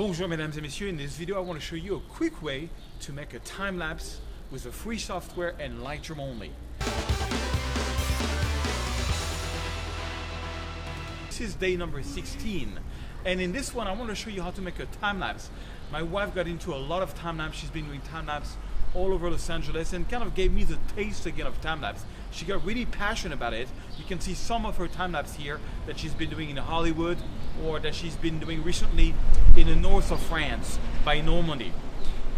Bonjour mesdames et messieurs, in this video I want to show you a quick way to make a time-lapse with the free software and Lightroom only. This is day number 16, and in this one I want to show you how to make a time-lapse. My wife got into a lot of time-lapse. She's been doing time-lapse all over Los Angeles and kind of gave me the taste again of time-lapse. She got really passionate about it. You can see some of her time-lapse here that she's been doing in Hollywood or that she's been doing recently in the north of France by Normandy.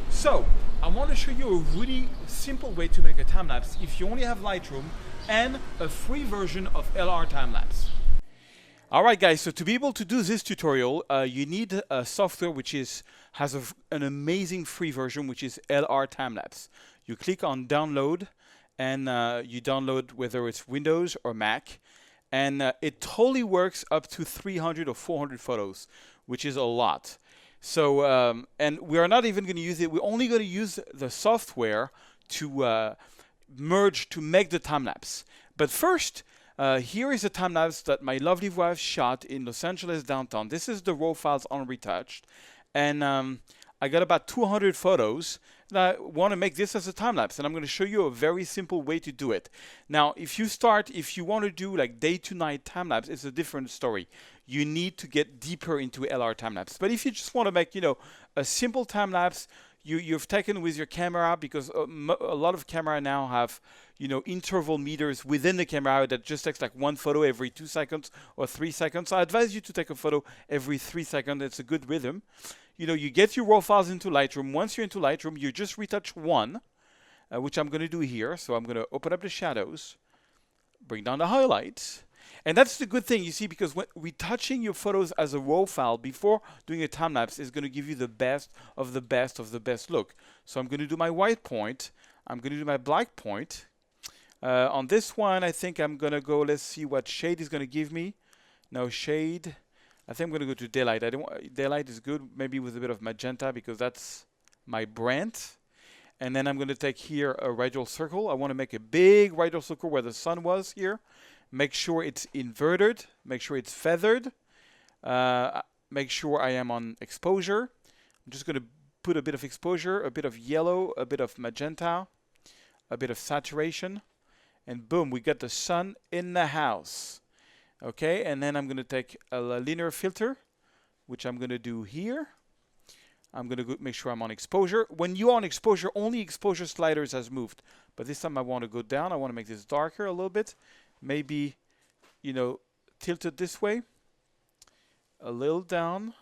So I want to show you a really simple way to make a time-lapse if you only have Lightroom and a free version of LR time-lapse. Alright guys, so to be able to do this tutorial, you need a software which has an amazing free version, which is LR Time-Lapse. You click on download and you download whether it's Windows or Mac, and it totally works up to 300 or 400 photos, which is a lot. So, and we are not even going to use it, we're only going to use the software to merge, to make the time-lapse. But first, here is a time-lapse that my lovely wife shot in Los Angeles downtown. This is the raw files on retouched, and I got about 200 photos. And I want to make this as a time-lapse, and I'm going to show you a very simple way to do it. Now, if you want to do like day to night time-lapse, it's a different story. You need to get deeper into LR time-lapse. But if you just want to make, a simple time-lapse, you've taken with your camera, because a lot of camera now have, interval meters within the camera that just takes like one photo every 2 seconds or 3 seconds. So I advise you to take a photo every 3 seconds. It's a good rhythm. You get your raw files into Lightroom. Once you're into Lightroom, you just retouch one, which I'm going to do here. So I'm going to open up the shadows, bring down the highlights. And that's the good thing, you see, because when retouching your photos as a raw file before doing a time-lapse is going to give you the best of the best of the best look. So I'm going to do my white point. I'm going to do my black point. On this one, I think I'm going to go, let's see what shade is going to give me. No shade. I think I'm going to go to daylight. Daylight is good, maybe with a bit of magenta, because that's my brand. And then I'm going to take here a radial circle. I want to make a big radial circle where the sun was here. Make sure it's inverted. Make sure it's feathered. Make sure I am on exposure. I'm just going to put a bit of exposure, a bit of yellow, a bit of magenta, a bit of saturation. And boom, we got the sun in the house. Okay, and then I'm going to take a linear filter, which I'm going to do here. I'm going to make sure I'm on exposure. When you're on exposure, only exposure sliders has moved. But this time I want to go down. I want to make this darker a little bit. Maybe, tilt it this way. A little down,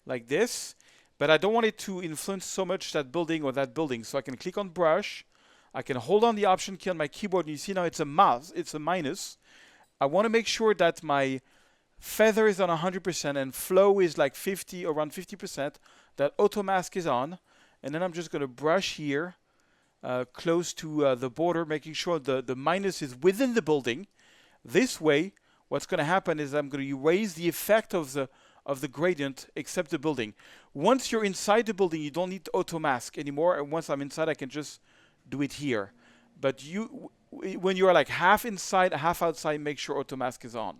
like this. But I don't want it to influence so much that building or that building. So I can click on brush. I can hold on the option key on my keyboard. And you see now it's a mouse. It's a minus. I want to make sure that my feather is on 100% and flow is like 50, around 50%. That auto mask is on. And then I'm just going to brush here close to the border, making sure the minus is within the building. This way, what's going to happen is I'm going to erase the effect of the gradient except the building. Once you're inside the building, you don't need auto mask anymore. And once I'm inside, I can just do it here. But when you're like half inside, half outside, make sure auto mask is on.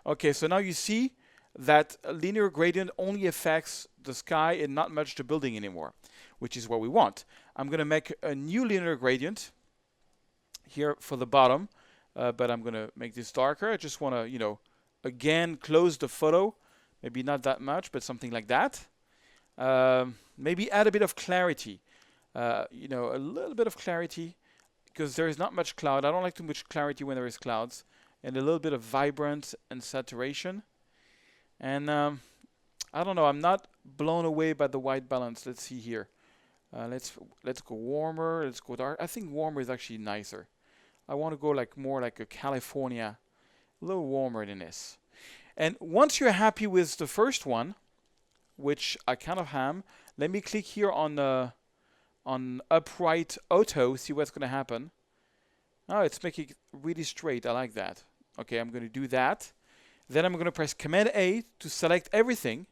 Okay, so now you see that linear gradient only affects the sky and not much the building anymore, which is what we want. I'm going to make a new linear gradient here for the bottom, but I'm going to make this darker. I just want to, again, close the photo. Maybe not that much, but something like that. Maybe add a bit of clarity. A little bit of clarity, because there is not much cloud. I don't like too much clarity when there is clouds. And a little bit of vibrance and saturation. And I don't know, I'm not blown away by the white balance. Let's see here. Let's go warmer, let's go dark. I think warmer is actually nicer. I want to go more like a California, a little warmer than this. And once you're happy with the first one, which I kind of am, let me click here on upright auto, see what's going to happen. Oh, it's making it really straight. I like that. Okay, I'm going to do that. Then I'm going to press Command A to select everything.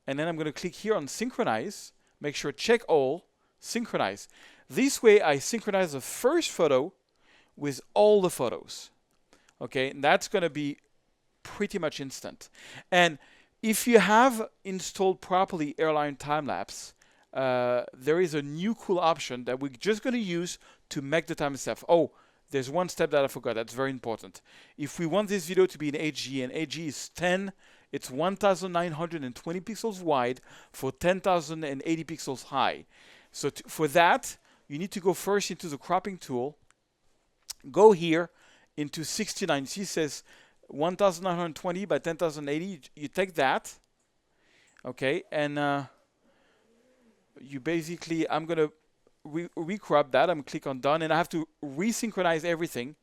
And then I'm going to click here on synchronize. Make sure check all, synchronize. This way I synchronize the first photo with all the photos. Okay, and that's going to be pretty much instant. And If you have installed properly Airline Time-Lapse, there is a new cool option that we're just going to use to make the time itself. Oh, there's one step that I forgot. That's very important. If we want this video to be in HD, and HD is 10, it's 1920 pixels wide for 10,080 pixels high. So for that, you need to go first into the cropping tool. Go here into 69. See, it says 1920 by 10,080. You take that, okay, and you basically, I'm gonna recrop that. I'm click on done, and I have to resynchronize everything.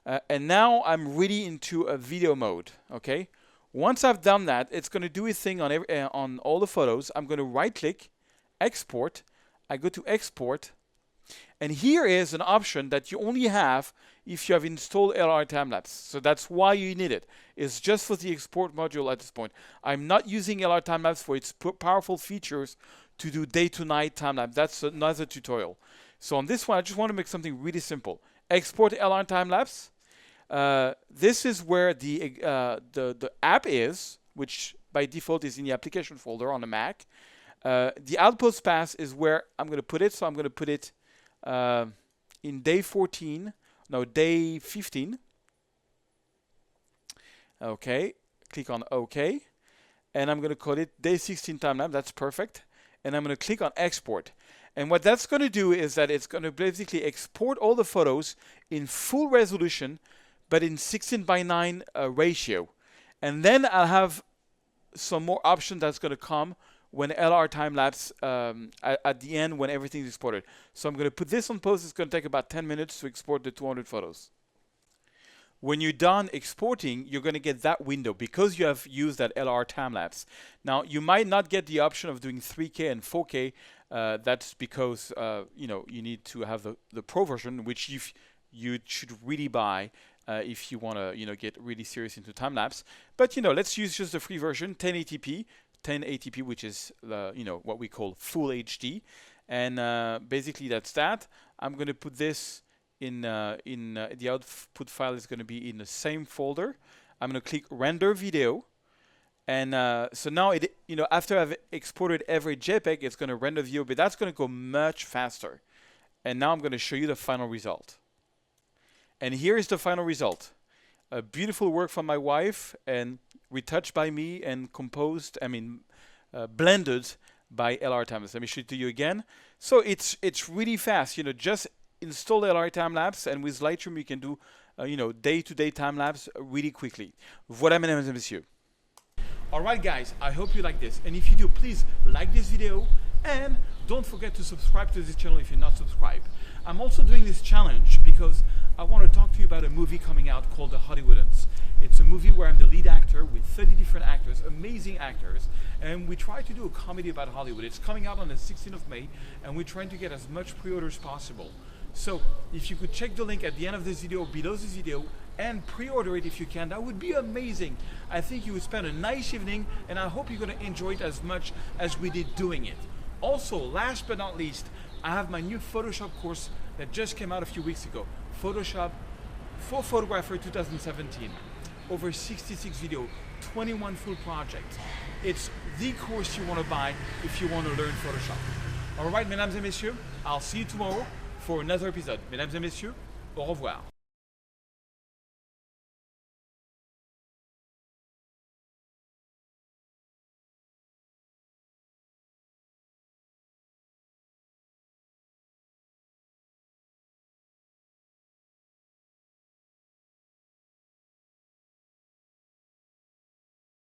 And now I'm really into a video mode. Okay. Once I've done that, it's gonna do a thing on on all the photos. I'm gonna right click, export. I go to export. And here is an option that you only have if you have installed LR Time-Lapse. So that's why you need it. It's just for the export module at this point. I'm not using LR Time-Lapse for its powerful features to do day to night time-lapse. That's another tutorial. So on this one, I just want to make something really simple. Export LR Time-Lapse. This is where the app is, which by default is in the application folder on the Mac. The outpost path is where I'm going to put it. So I'm going to put it in day 14, no, day 15. Okay, click on OK. And I'm going to call it day 16 time-lapse. That's perfect. And I'm going to click on export. And what that's going to do is that it's going to basically export all the photos in full resolution, but in 16:9 ratio. And then I'll have some more options that's going to come when LR time-lapse at the end when everything is exported. So I'm going to put this on pause. It's going to take about 10 minutes to export the 200 photos. When you're done exporting, you're going to get that window because you have used that LR time-lapse. Now, you might not get the option of doing 3K and 4K. That's because you need to have the Pro version, which you should really buy if you want to get really serious into time-lapse. But let's use just the free version, 1080p. 1080p, which is what we call full HD, and basically that's that. I'm going to put this in the output file is going to be in the same folder. I'm going to click render video, and so now it after I've exported every JPEG, it's going to render video, but that's going to go much faster. And now I'm going to show you the final result. And here is the final result. A beautiful work from my wife and retouched by me and composed, blended by LR Time-Lapse. Let me show it to you again. So it's really fast. Just install LR Time-Lapse, and with Lightroom you can do day-to-day time-lapse really quickly. Voilà, mesdames et messieurs. Alright guys, I hope you like this. And if you do, please like this video and don't forget to subscribe to this channel if you're not subscribed. I'm also doing this challenge because I want to talk to you about a movie coming out called The Hollywoodans. It's a movie where I'm the lead actor with 30 different actors, amazing actors, and we try to do a comedy about Hollywood. It's coming out on the 16th of May, and we're trying to get as much pre-order as possible. So if you could check the link at the end of this video, below this video, and pre-order it if you can, that would be amazing. I think you would spend a nice evening, and I hope you're going to enjoy it as much as we did doing it. Also, last but not least, I have my new Photoshop course that just came out a few weeks ago. Photoshop for Photographer 2017. Over 66 videos, 21 full projects. It's the course you want to buy if you want to learn Photoshop. Alright, mesdames et messieurs, I'll see you tomorrow for another episode. Mesdames et messieurs, au revoir.